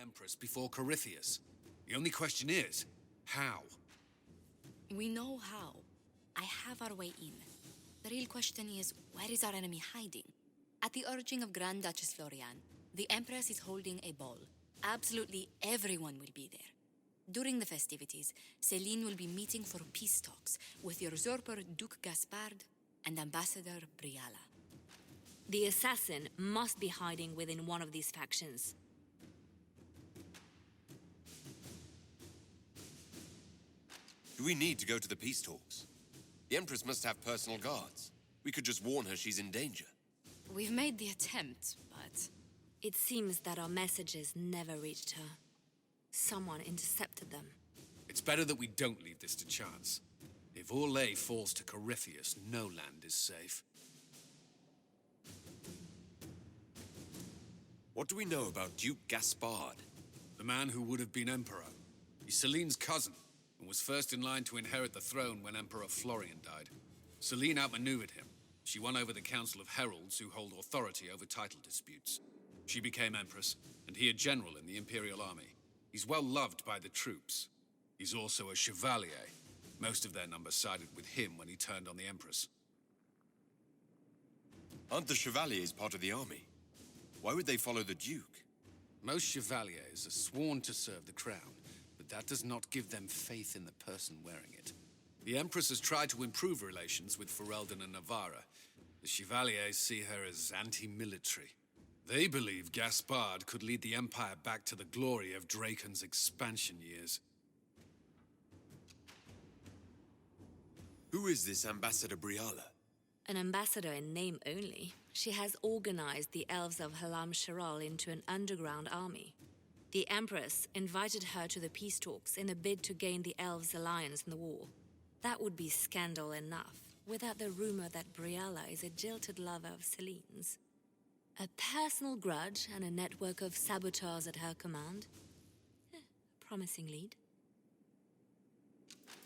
Empress before Corypheus. The only question is, how? We know how. I have our way in. The real question is, where is our enemy hiding? At the urging of Grand Duchess Florian, the Empress is holding a ball. Absolutely everyone will be there. During the festivities, Celine will be meeting for peace talks with usurper Duke Gaspard and Ambassador Briala. The assassin must be hiding within one of these factions. Do we need to go to the peace talks? The Empress must have personal guards. We could just warn her she's in danger. We've made the attempt, but... It seems that our messages never reached her. Someone intercepted them. It's better that we don't leave this to chance. If Orlais falls to Corypheus, no land is safe. What do we know about Duke Gaspard? The man who would have been Emperor. He's Celine's cousin, and was first in line to inherit the throne when Emperor Florian died. Celine outmaneuvered him. She won over the Council of Heralds, who hold authority over title disputes. She became Empress, and he a general in the Imperial Army. He's well loved by the troops. He's also a chevalier. Most of their number sided with him when he turned on the Empress. Aren't the chevaliers part of the army? Why would they follow the Duke? Most chevaliers are sworn to serve the crown, but that does not give them faith in the person wearing it. The Empress has tried to improve relations with Ferelden and Navarra. The chevaliers see her as anti-military. They believe Gaspard could lead the Empire back to the glory of Draken's expansion years. Who is this Ambassador Briala? An ambassador in name only. She has organized the elves of Halam Sharal into an underground army. The Empress invited her to the peace talks in a bid to gain the elves' alliance in the war. That would be scandal enough, without the rumor that Briala is a jilted lover of Celine's. A personal grudge and a network of saboteurs at her command. Promising lead.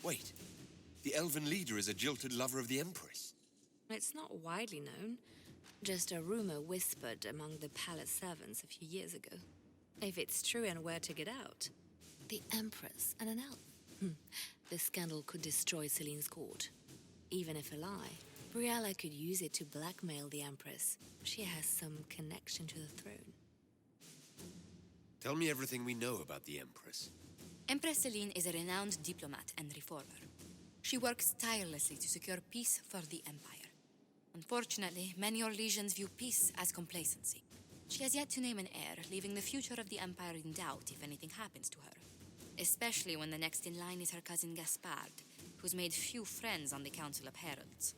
Wait, the elven leader is a jilted lover of the Empress. It's not widely known. Just a rumor whispered among the palace servants a few years ago. If it's true and were to get out, the Empress and an elf. The scandal could destroy Celine's court. Even if a lie, Briala could use it to blackmail the Empress. She has some connection to the throne. Tell me everything we know about the Empress. Empress Celine is a renowned diplomat and reformer. She works tirelessly to secure peace for the Empire. Unfortunately, many Orlesians view peace as complacency. She has yet to name an heir, leaving the future of the Empire in doubt if anything happens to her. Especially when the next in line is her cousin Gaspard, who's made few friends on the Council of Heralds.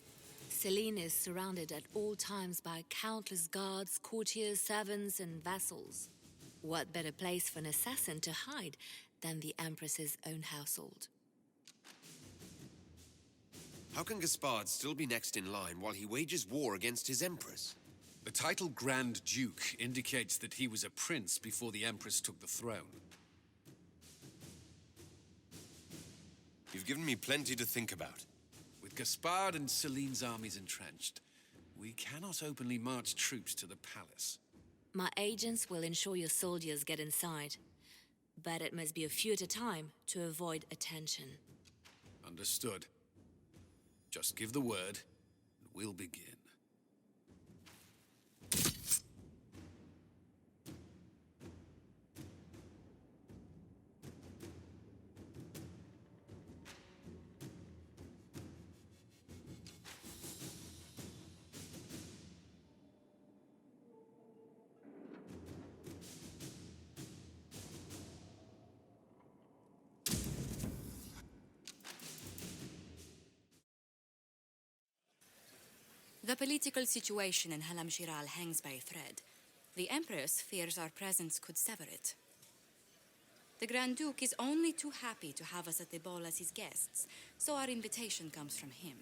Celine is surrounded at all times by countless guards, courtiers, servants, and vassals. What better place for an assassin to hide than the Empress's own household? How can Gaspard still be next in line while he wages war against his Empress? The title Grand Duke indicates that he was a prince before the Empress took the throne. You've given me plenty to think about. With Gaspard and Celine's armies entrenched, we cannot openly march troops to the palace. My agents will ensure your soldiers get inside. But it must be a few at a time to avoid attention. Understood. Just give the word, and we'll begin. The political situation in Halam Shiral hangs by a thread. The Empress fears our presence could sever it. The Grand Duke is only too happy to have us at the ball as his guests, so our invitation comes from him.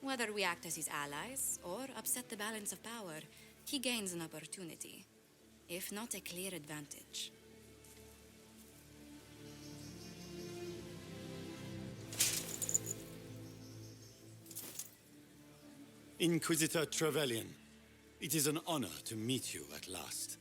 Whether we act as his allies or upset the balance of power, he gains an opportunity, if not a clear advantage. Inquisitor Trevelian, it is an honor to meet you at last.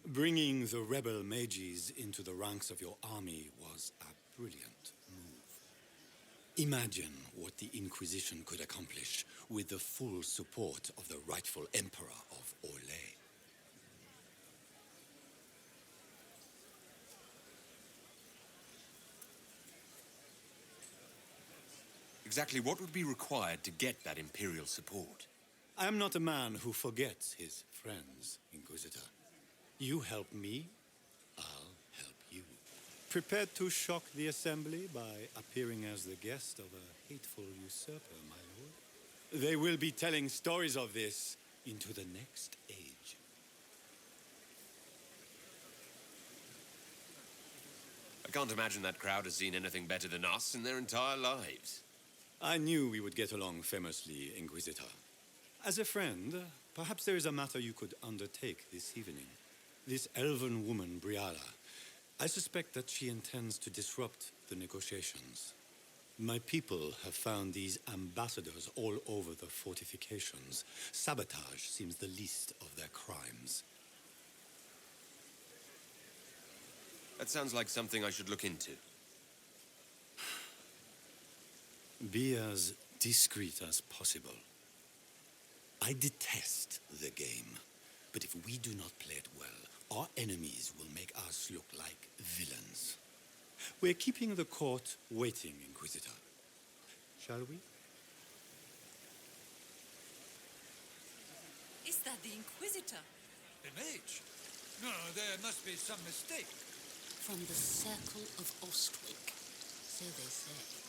Bringing the rebel mages into the ranks of your army was a brilliant move. Imagine what the Inquisition could accomplish with the full support of the rightful Emperor of Orlais. Exactly what would be required to get that Imperial support? I am not a man who forgets his friends, Inquisitor. You help me, I'll help you. Prepared to shock the Assembly by appearing as the guest of a hateful usurper, my lord? They will be telling stories of this into the next age. I can't imagine that crowd has seen anything better than us in their entire lives. I knew we would get along famously, Inquisitor. As a friend, perhaps there is a matter you could undertake this evening. This elven woman, Briala, I suspect that she intends to disrupt the negotiations. My people have found these ambassadors all over the fortifications. Sabotage seems the least of their crimes. That sounds like something I should look into. Be as discreet as possible. I detest the game, but if we do not play it well, our enemies will make us look like villains. We're keeping the court waiting, Inquisitor. Shall we? Is that the Inquisitor? The mage? No, there must be some mistake. From the circle of Ostwick, so they say.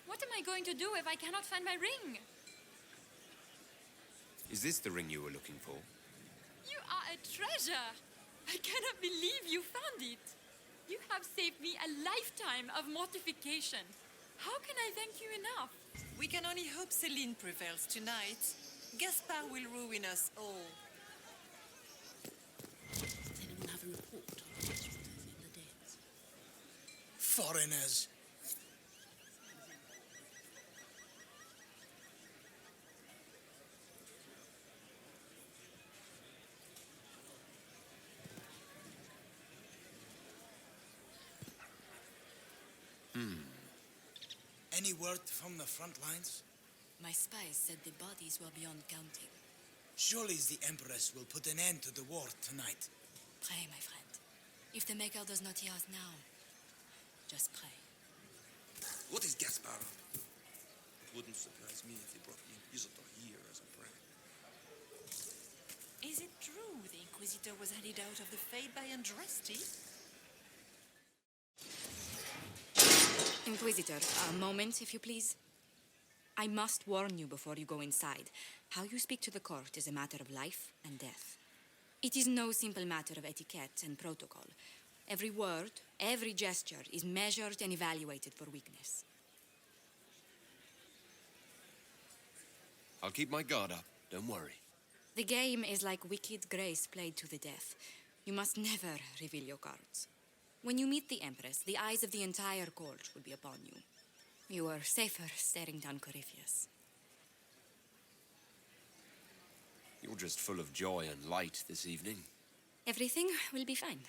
What am I going to do if I cannot find my ring? Is this the ring you were looking for? You are a treasure! I cannot believe you found it! You have saved me a lifetime of mortification. How can I thank you enough? We can only hope Celine prevails tonight. Gaspard will ruin us all. Does anyone have a report on the hospitals in the dens? Foreigners. Any word from the front lines? My spies said the bodies were beyond counting. Surely the Empress will put an end to the war tonight. Pray, my friend. If the Maker does not hear us now, just pray. What is Gaspard? It wouldn't surprise me if he brought the Inquisitor here as a prank. Is it true the Inquisitor was headed out of the Fade by Andraste? Inquisitor, a moment, if you please. I must warn you before you go inside. How you speak to the court is a matter of life and death. It is no simple matter of etiquette and protocol. Every word, every gesture is measured and evaluated for weakness. I'll keep my guard up, don't worry. The game is like wicked grace played to the death. You must never reveal your cards. When you meet the Empress, the eyes of the entire court will be upon you. You are safer staring down Corypheus. You're just full of joy and light this evening. Everything will be fine.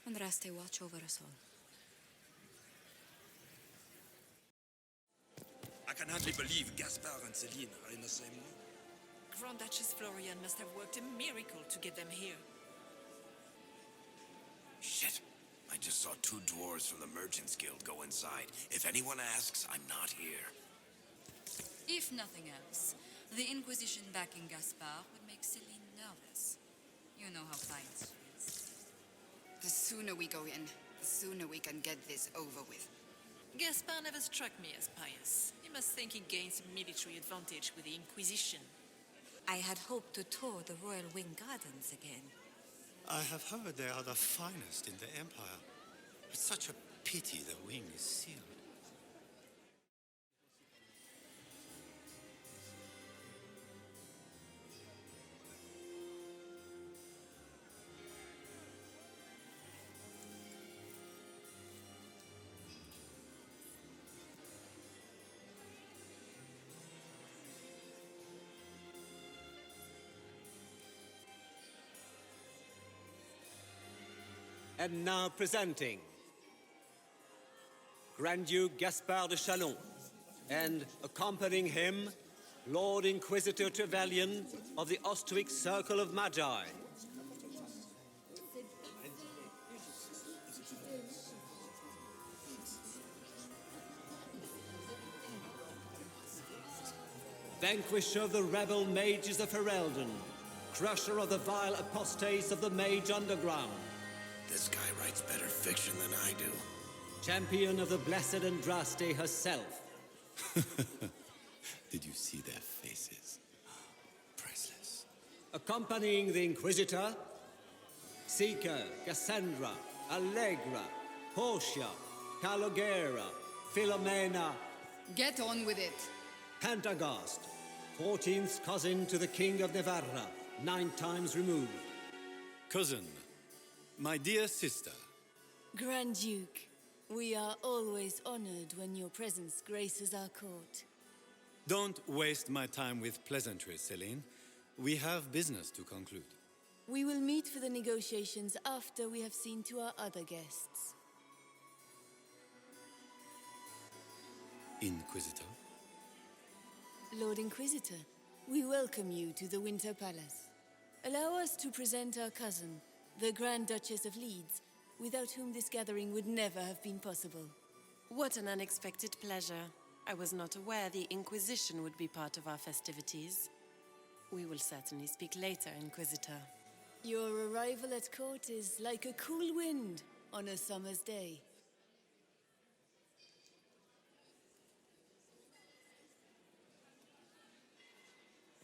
Andraste, watch over us all. I can hardly believe Gaspard and Celine are in the same room. Grand Duchess Florian must have worked a miracle to get them here. Shit. I just saw two dwarves from the Merchants Guild go inside. If anyone asks, I'm not here. If nothing else, the Inquisition backing Gaspard would make Celine nervous. You know how pious she is. The sooner we go in, the sooner we can get this over with. Gaspard never struck me as pious. He must think he gains military advantage with the Inquisition. I had hoped to tour the Royal Wing Gardens again. I have heard they are the finest in the Empire. It's such a pity the wing is sealed. And now presenting Grand Duke Gaspard de Chalon, and accompanying him, Lord Inquisitor Trevelian of the Ostwick Circle of Magi. Vanquisher of the rebel mages of Ferelden, crusher of the vile apostates of the Mage Underground. This guy writes better fiction than I do. Champion of the Blessed Andraste herself. Did you see their faces? Priceless. Accompanying the Inquisitor, Seeker, Cassandra, Allegra, Portia, Calogera, Philomena. Get on with it. Pantagast, 14th cousin to the King of Navarra, 9 times removed. Cousin, my dear sister. Grand Duke, we are always honored when your presence graces our court. Don't waste my time with pleasantries, Celine. We have business to conclude. We will meet for the negotiations after we have seen to our other guests. Inquisitor. Lord Inquisitor, we welcome you to the Winter Palace. Allow us to present our cousin, the Grand Duchess of Leeds, without whom this gathering would never have been possible. What an unexpected pleasure. I was not aware the Inquisition would be part of our festivities. We will certainly speak later, Inquisitor. Your arrival at court is like a cool wind on a summer's day.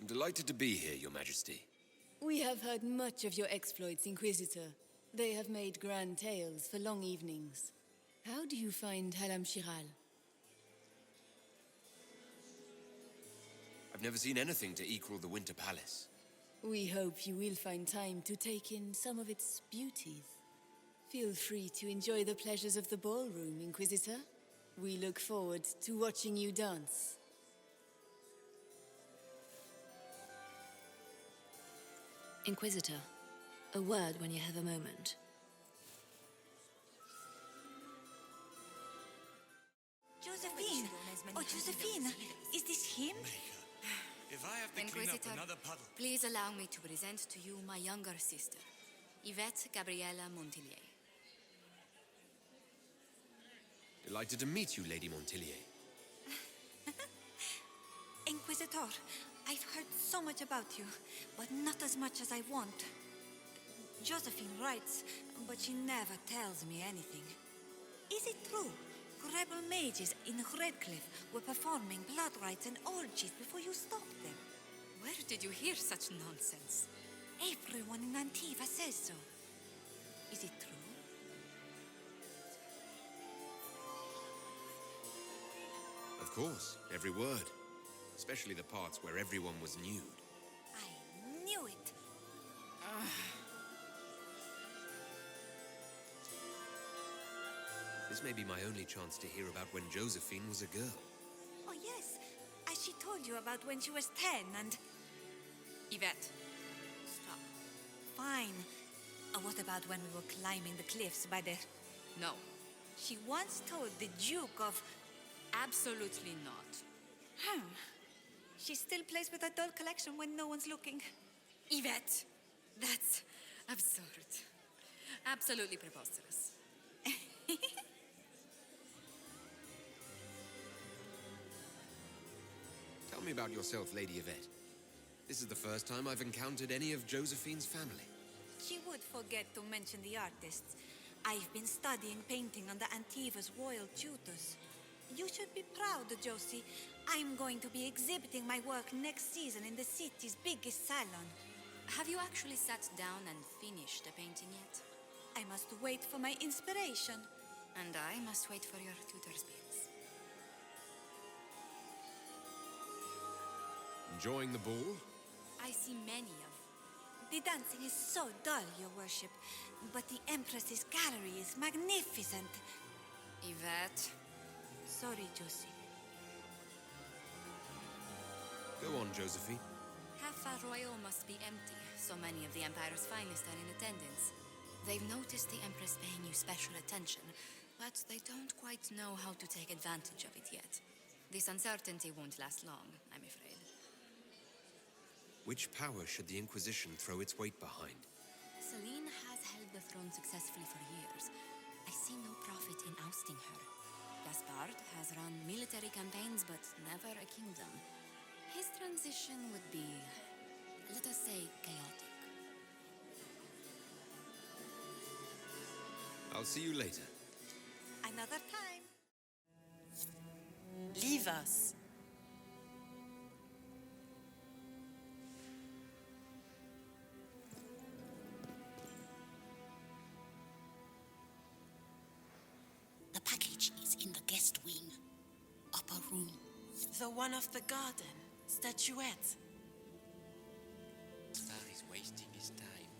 I'm delighted to be here, Your Majesty. We have heard much of your exploits, Inquisitor. They have made grand tales for long evenings. How do you find Halam Shiral? I've never seen anything to equal the Winter Palace. We hope you will find time to take in some of its beauties. Feel free to enjoy the pleasures of the ballroom, Inquisitor. We look forward to watching you dance. Inquisitor, a word when you have a moment. Josephine! Oh, Josephine! Is this him? If I have to clean up Inquisitor, another puddle... please allow me to present to you my younger sister, Yvette Gabriella Montillier. Delighted to meet you, Lady Montillier. Inquisitor, I've heard so much about you, but not as much as I want. Josephine writes, but she never tells me anything. Is it true? Rebel mages in Redcliffe were performing blood rites and orgies before you stopped them. Where did you hear such nonsense? Everyone in Antiva says so. Is it true? Of course, every word. Especially the parts where everyone was nude. I knew it. This may be my only chance to hear about when Josephine was a girl. Oh, yes. As she told you about when she was 10 and... Yvette, Stop. Fine. What about when we were climbing the cliffs by the... no. She once told the Duke of... Absolutely not. Huh. She still plays with her doll collection when no one's looking. Yvette, that's absurd. Absolutely preposterous. Tell me about yourself, Lady Yvette. This is the first time I've encountered any of Josephine's family. She would forget to mention the artists. I've been studying painting under Antiva's royal tutors. You should be proud, Josie. I'm going to be exhibiting my work next season in the city's biggest salon. Have you actually sat down and finished the painting yet? I must wait for my inspiration. And I must wait for your tutor's bills. Enjoying the ball? I see many of... The dancing is so dull, Your Worship. But the Empress's gallery is magnificent. Yvette... Sorry, Josie. Go on, Josephine. Half Royal must be empty. So many of the Empire's finest are in attendance. They've noticed the Empress paying you special attention, but they don't quite know how to take advantage of it yet. This uncertainty won't last long, I'm afraid. Which power should the Inquisition throw its weight behind? Celine has held the throne successfully for years. I see no profit in ousting her. Gaspard has run military campaigns, but never a kingdom. His transition would be, let us say, chaotic. I'll see you later. Another time. Leave us. The package is in the guest wing. Upper room. The one of the garden. Statuette. Star is wasting his time.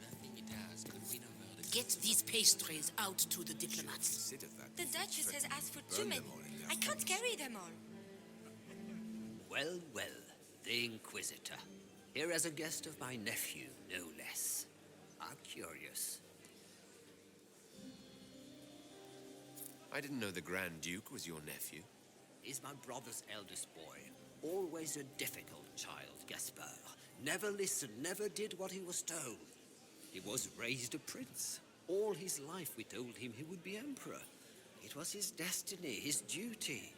Nothing he does could win over the... Get these pastries out to the diplomats. The Duchess has asked for too many. I can't carry them all. Well, well, the Inquisitor. Here as a guest of my nephew, no less. How curious. I didn't know the Grand Duke was your nephew. He's my brother's eldest boy. Always a difficult child, Gaspard. Never listened, never did what he was told. He was raised a prince. All his life we told him he would be emperor. It was his destiny, his duty.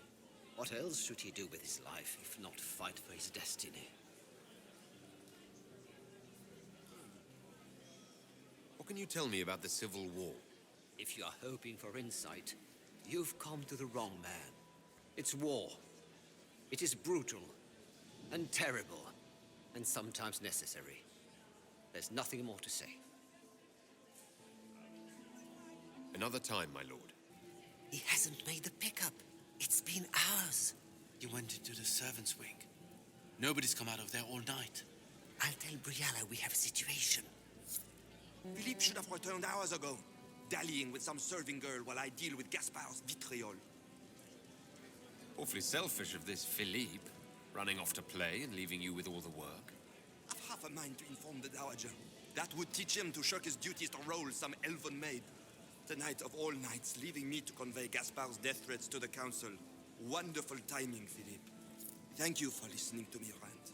What else should he do with his life if not fight for his destiny? What can you tell me about the Civil War? If you are hoping for insight, you've come to the wrong man. It's war. It is brutal and terrible and sometimes necessary. There's nothing more to say. Another time, my lord. He hasn't made the pickup. It's been hours. You went into the servants' wing. Nobody's come out of there all night. I'll tell Briala we have a situation. Philippe should have returned hours ago, dallying with some serving girl while I deal with Gaspard's vitriol. Awfully selfish of this Philippe, running off to play and leaving you with all the work. I've half a mind to inform the Dowager. That would teach him to shirk his duties to roll some elven maid. Tonight of all nights, leaving me to convey Gaspard's death threats to the council. Wonderful timing, Philippe. Thank you for listening to me rant.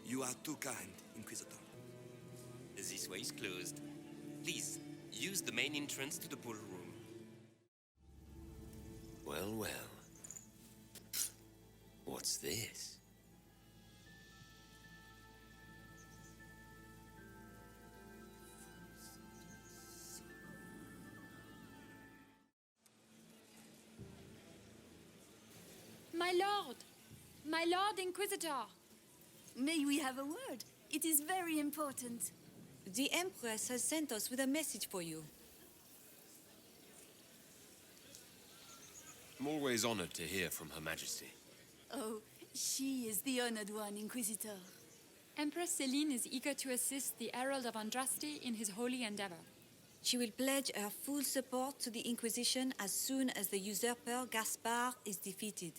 You are too kind, Inquisitor. This way is closed. Please, use the main entrance to the ballroom. Well, well. What's this? My Lord Inquisitor! May we have a word? It is very important. The Empress has sent us with a message for you. I'm always honored to hear from Her Majesty. Oh, she is the honored one, Inquisitor. Empress Celine is eager to assist the Herald of Andraste in his holy endeavor. She will pledge her full support to the Inquisition as soon as the usurper Gaspard is defeated.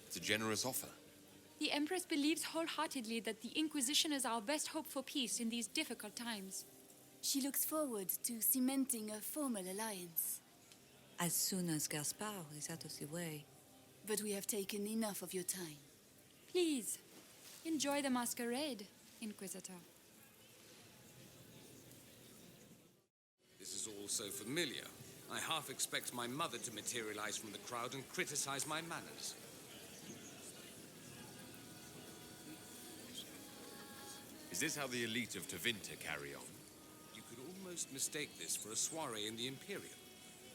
It's a generous offer. The Empress believes wholeheartedly that the Inquisition is our best hope for peace in these difficult times. She looks forward to cementing a formal alliance. As soon as Gaspard is out of the way. But we have taken enough of your time. Please, enjoy the masquerade, Inquisitor. This is all so familiar. I half expect my mother to materialize from the crowd and criticize my manners. Is this how the elite of Tevinter carry on? You could almost mistake this for a soiree in the Imperium.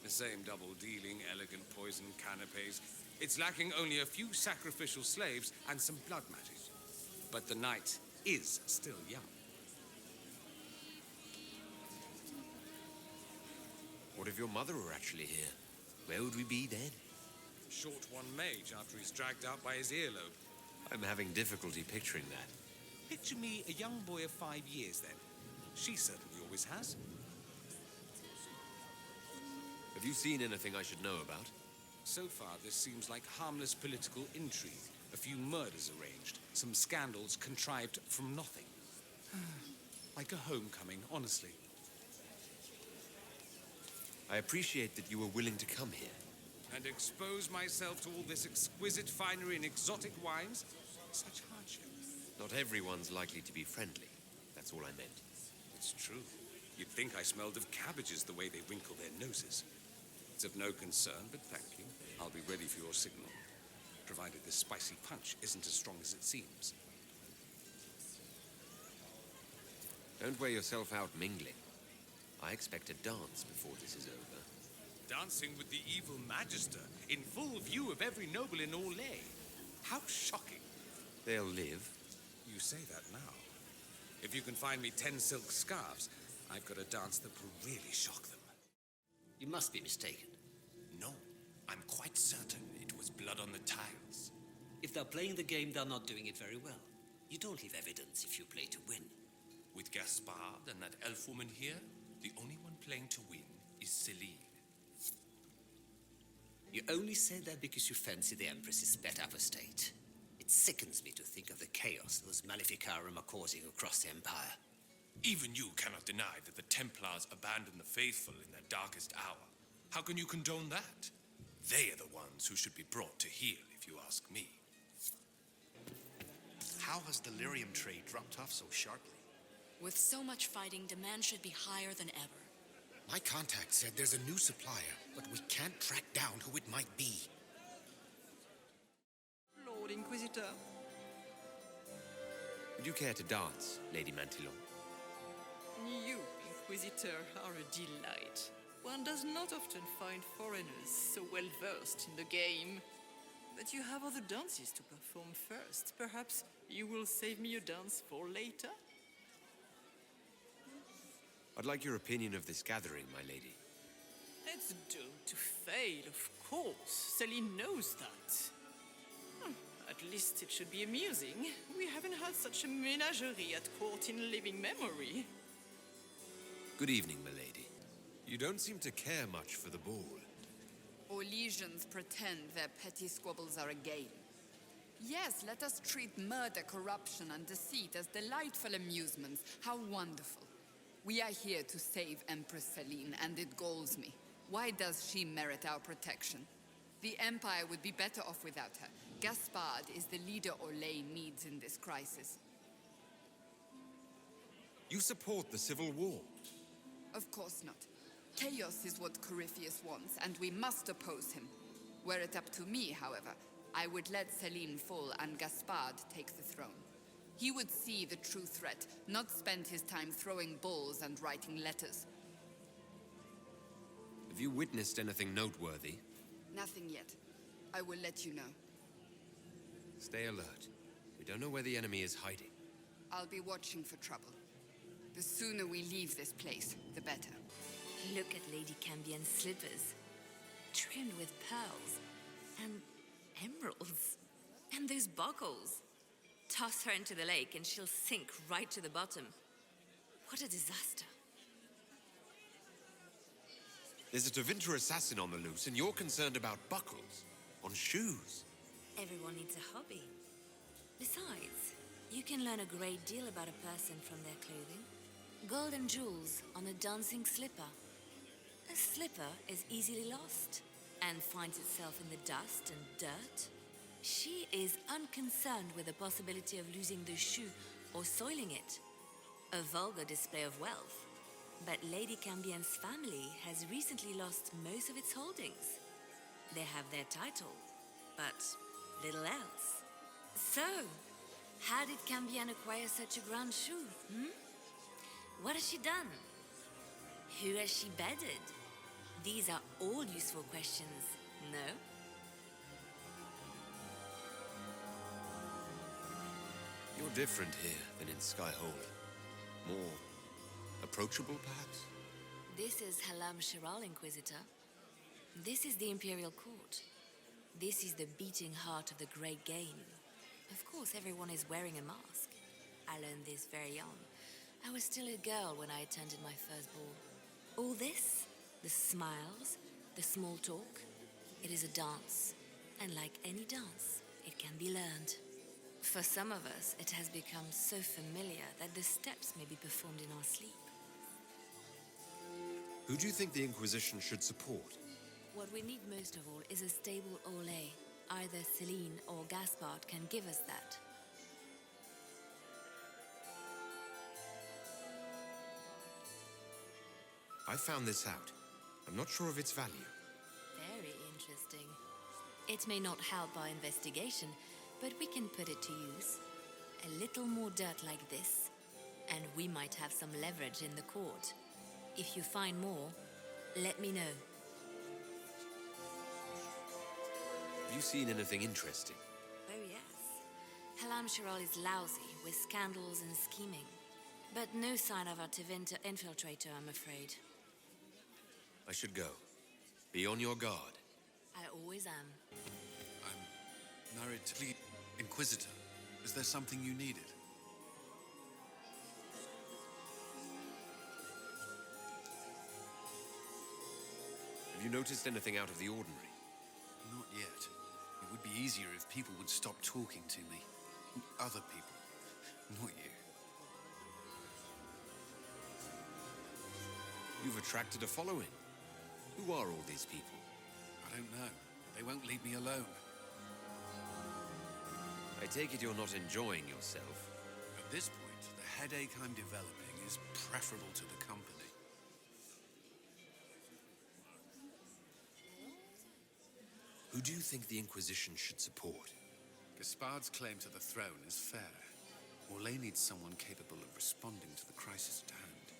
The same double-dealing, elegant poison canapes. It's lacking only a few sacrificial slaves and some blood magic. But the night is still young. What if your mother were actually here? Where would we be then? Short one mage after he's dragged out by his earlobe. I'm having difficulty picturing that. Picture me a young boy of 5 years then. She certainly always has. Have you seen anything I should know about? So far, this seems like harmless political intrigue. A few murders arranged, some scandals contrived from nothing. Like a homecoming, honestly. I appreciate that you were willing to come here. And expose myself to all this exquisite finery and exotic wines? Such hardship. Not everyone's likely to be friendly. That's all I meant. It's true. You'd think I smelled of cabbages the way they wrinkle their noses. It's of no concern, but thank you. I'll be ready for your signal. Provided this spicy punch isn't as strong as it seems. Don't wear yourself out mingling. I expect a dance before this is over. Dancing with the evil magister, in full view of every noble in Orlais. How shocking. They'll live. You say that now. If you can find me 10 silk scarves, I've got a dance that will really shock them. You must be mistaken. No, I'm quite certain it was blood on the tiles. If they're playing the game, they're not doing it very well. You don't leave evidence if you play to win. With Gaspard and that elf woman here, the only one playing to win is Celine. You only say that because you fancy the Empress's pet apostate. It sickens me to think of the chaos those Maleficarum are causing across the Empire. Even you cannot deny that the Templars abandoned the faithful in their darkest hour. How can you condone that? They are the ones who should be brought to heel, if you ask me. How has the lyrium trade dropped off so sharply? With so much fighting, demand should be higher than ever. My contact said there's a new supplier, but we can't track down who it might be. Lord Inquisitor. Would you care to dance, Lady Mantillon? You, Inquisitor, are a delight. One does not often find foreigners so well versed in the game. But you have other dances to perform first. Perhaps you will save me a dance for later? I'd like your opinion of this gathering, my lady. It's doomed to fail, of course. Celine knows that. At least it should be amusing. We haven't had such a menagerie at court in living memory. Good evening, my lady. You don't seem to care much for the ball. Orlesians pretend their petty squabbles are a game. Yes, let us treat murder, corruption, and deceit as delightful amusements. How wonderful. We are here to save Empress Celine, and it galls me. Why does she merit our protection? The Empire would be better off without her. Gaspard is the leader Orlais needs in this crisis. You support the civil war? Of course not. Chaos is what Corypheus wants, and we must oppose him. Were it up to me, however, I would let Celine fall and Gaspard take the throne. He would see the true threat, not spend his time throwing balls and writing letters. Have you witnessed anything noteworthy? Nothing yet. I will let you know. Stay alert. We don't know where the enemy is hiding. I'll be watching for trouble. The sooner we leave this place, the better. Look at Lady Cambien's slippers, trimmed with pearls and emeralds. And those buckles. Toss her into the lake and she'll sink right to the bottom. What a disaster. There's a Tevinter assassin on the loose, and you're concerned about buckles on shoes. Everyone needs a hobby. Besides, you can learn a great deal about a person from their clothing. Gold and jewels on a dancing slipper. A slipper is easily lost and finds itself in the dust and dirt. She is unconcerned with the possibility of losing the shoe or soiling it. A vulgar display of wealth. But Lady Cambien's family has recently lost most of its holdings. They have their title, but little else. So, how did Cambien acquire such a grand shoe, What has she done? Who has she bedded? These are all useful questions, no? You're different here than in Skyhold. More approachable, perhaps? This is Halam Shiral, Inquisitor. This is the Imperial Court. This is the beating heart of the great game. Of course, everyone is wearing a mask. I learned this very young. I was still a girl when I attended my first ball. All this, the smiles, the small talk, it is a dance. And like any dance, it can be learned. For some of us, it has become so familiar that the steps may be performed in our sleep. Who do you think the Inquisition should support? What we need most of all is a stable Ole. Either Celine or Gaspard can give us that. I found this out. I'm not sure of its value. Very interesting. It may not help our investigation, but we can put it to use. A little more dirt like this, and we might have some leverage in the court. If you find more, let me know. Have you seen anything interesting? Oh, yes. Halam Shiral is lousy with scandals and scheming. But no sign of a Tevinter infiltrator, I'm afraid. I should go. Be on your guard. I always am. I'm married to the Inquisitor. Is there something you needed? Have you noticed anything out of the ordinary? Not yet. It would be easier if people would stop talking to me. Other people. Not you. You've attracted a following. Who are all these people? I don't know. They won't leave me alone. I take it you're not enjoying yourself. At this point, the headache I'm developing is preferable to the company. Who do you think the Inquisition should support? Gaspard's claim to the throne is fair. Orlais needs someone capable of responding to the crisis at hand.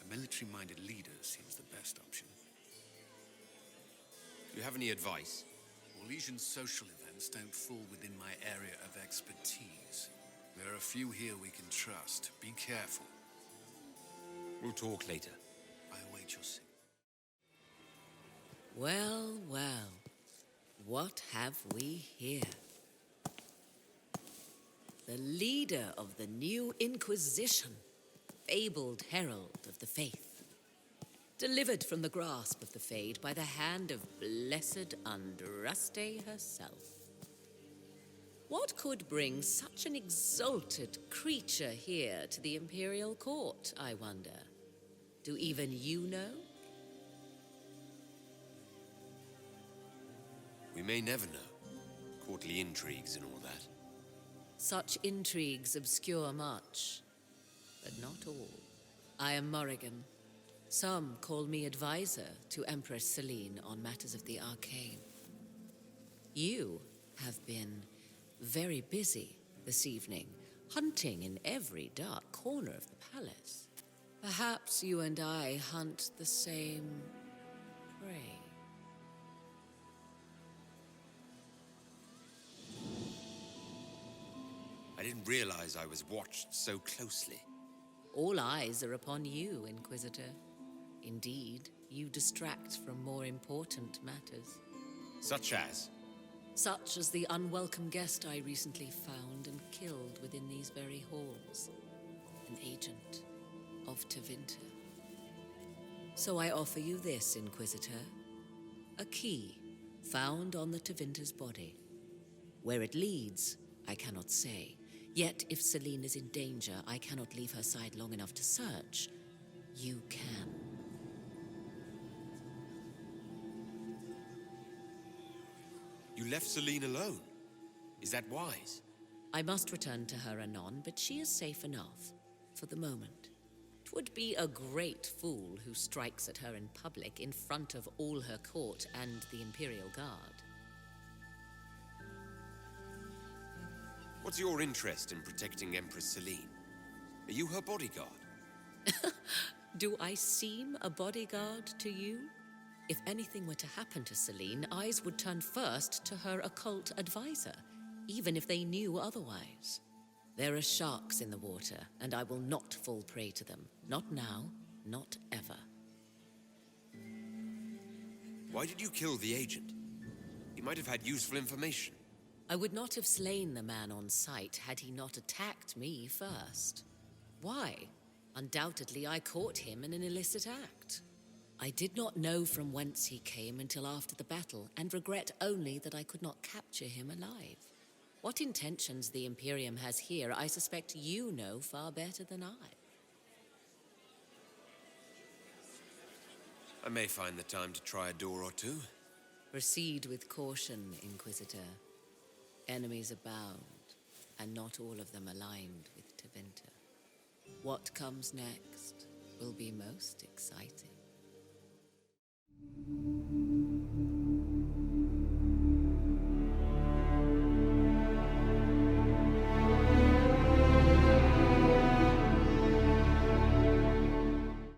A military-minded leader seems the best option. Do you have any advice? Orlesian social events don't fall within my area of expertise. There are a few here we can trust. Be careful. We'll talk later. I await your signal. Well, well. What have we here? The leader of the new Inquisition, fabled herald of the faith, delivered from the grasp of the Fade by the hand of blessed Andraste herself. What could bring such an exalted creature here to the Imperial Court, I wonder? Do even you know? We may never know. Courtly intrigues and all that. Such intrigues obscure much, but not all. I am Morrigan. Some call me advisor to Empress Celine on matters of the arcane. You have been very busy this evening, hunting in every dark corner of the palace. Perhaps you and I hunt the same prey. I didn't realize I was watched so closely. All eyes are upon you, Inquisitor. Indeed, you distract from more important matters. Such as? Such as the unwelcome guest I recently found and killed within these very halls. An agent of Tevinter. So I offer you this, Inquisitor. A key found on the Tevinter's body. Where it leads, I cannot say. Yet, if Celine is in danger, I cannot leave her side long enough to search. You can. You left Celine alone. Is that wise? I must return to her anon, but she is safe enough, for the moment. 'Twould be a great fool who strikes at her in public in front of all her court and the Imperial Guard. What's your interest in protecting Empress Celine? Are you her bodyguard? Do I seem a bodyguard to you? If anything were to happen to Celine, eyes would turn first to her occult advisor, even if they knew otherwise. There are sharks in the water, and I will not fall prey to them. Not now, not ever. Why did you kill the agent? He might have had useful information. I would not have slain the man on sight had he not attacked me first. Why? Undoubtedly, I caught him in an illicit act. I did not know from whence he came until after the battle, and regret only that I could not capture him alive. What intentions the Imperium has here, I suspect you know far better than I. I may find the time to try a door or two. Proceed with caution, Inquisitor. Enemies abound, and not all of them aligned with Tevinter. What comes next will be most exciting.